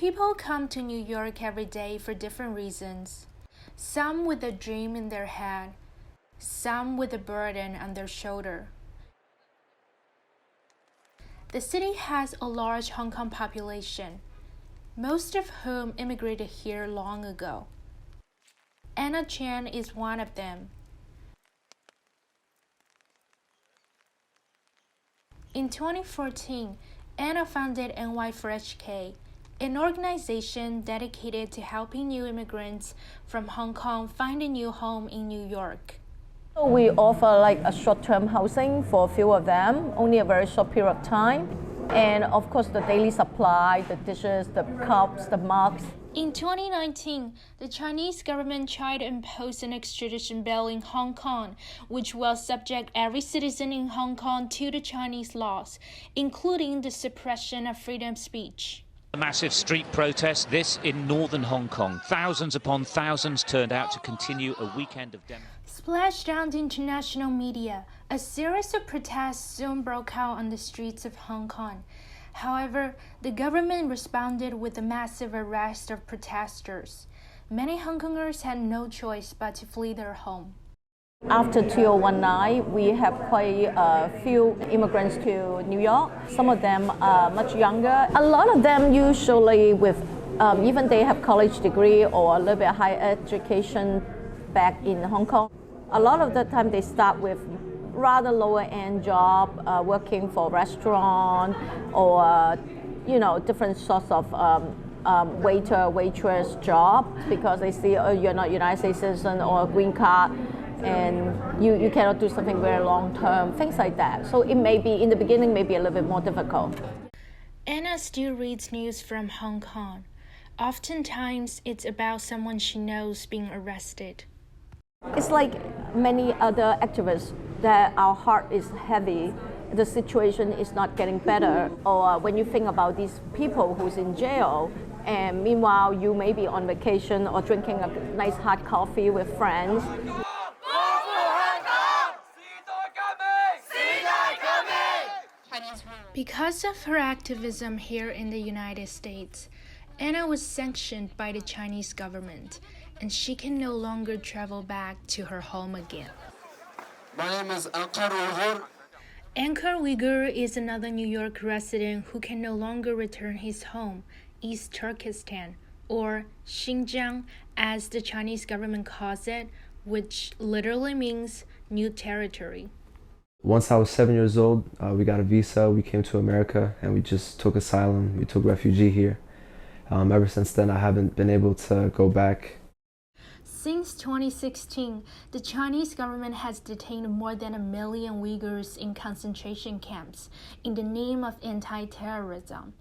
People come to New York every day for different reasons. Some with a dream in their head, some with a burden on their shoulder. The city has a large Hong Kong population, most of whom immigrated here long ago. Anna Chan is one of them. In 2014, Anna founded NY for HK, an organization dedicated to helping new immigrants from Hong Kong find a new home in New York. We offer like a short-term housing for a few of them, only a very short period of time. And of course the daily supply, the dishes, the cups, the mugs. In 2019, the Chinese government tried to impose an extradition bill in Hong Kong, which will subject every citizen in Hong Kong to the Chinese laws, including the suppression of freedom of speech. A massive street protest, this in northern Hong Kong. Thousands upon thousands turned out to continue a weekend of demonstrations. Splashed on the international media, a series of protests soon broke out on the streets of Hong Kong. However, the government responded with a massive arrest of protesters. Many Hong Kongers had no choice but to flee their home. After 2019, we have quite a few immigrants to New York. Some of them are much younger. A lot of them usually with, even they have college degree or a little bit higher education back in Hong Kong. A lot of the time they start with rather lower end job, working for restaurant or different sorts of waiter, waitress job, because they see, oh, you're not United States citizen or a green card, and you cannot do something very long term, things like that. So it may be, in the beginning, maybe a little bit more difficult. Anna still reads news from Hong Kong. Oftentimes, it's about someone she knows being arrested. It's like many other activists that our heart is heavy. The situation is not getting better. Or when you think about these people who's in jail, and meanwhile you may be on vacation or drinking a nice hot coffee with friends. Because of her activism here in the United States, Anna was sanctioned by the Chinese government, and she can no longer travel back to her home again. My name is Ankar Uyghur. Ankar Uyghur is another New York resident who can no longer return his home, East Turkestan, or Xinjiang as the Chinese government calls it, which literally means new territory. Once I was 7 years old, we got a visa, we came to America, and we just took asylum, we took refugee here. Ever since then, I haven't been able to go back. Since 2016, the Chinese government has detained more than 1 million Uyghurs in concentration camps in the name of anti-terrorism.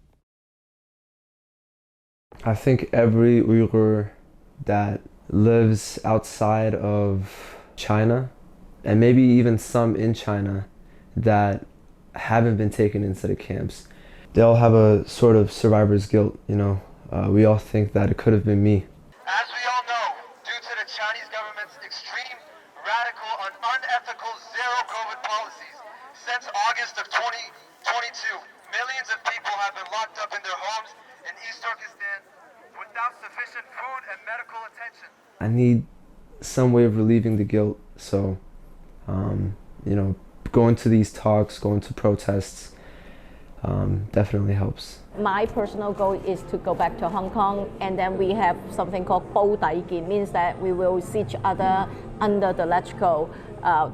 I think every Uyghur that lives outside of China, and maybe even some in China that haven't been taken into the camps, they all have a sort of survivor's guilt, we all think that it could have been me. As we all know, due to the Chinese government's extreme, radical, and unethical zero-COVID policies, since August of 2022, millions of people have been locked up in their homes in East Turkestan without sufficient food and medical attention. I need some way of relieving the guilt, so going to these talks, going to protests definitely helps. My personal goal is to go back to Hong Kong, and then we have something called 煲底見, means that we will see each other under the electrical,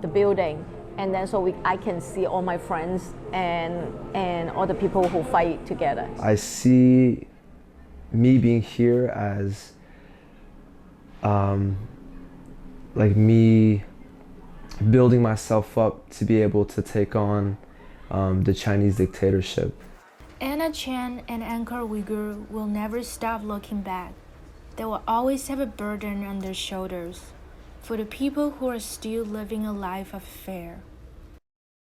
the building, and then I can see all my friends and all the people who fight together. I see me being here as like me building myself up to be able to take on the Chinese dictatorship. Anna Chan and Ankar Uyghur will never stop looking back. They will always have a burden on their shoulders for the people who are still living a life of fear.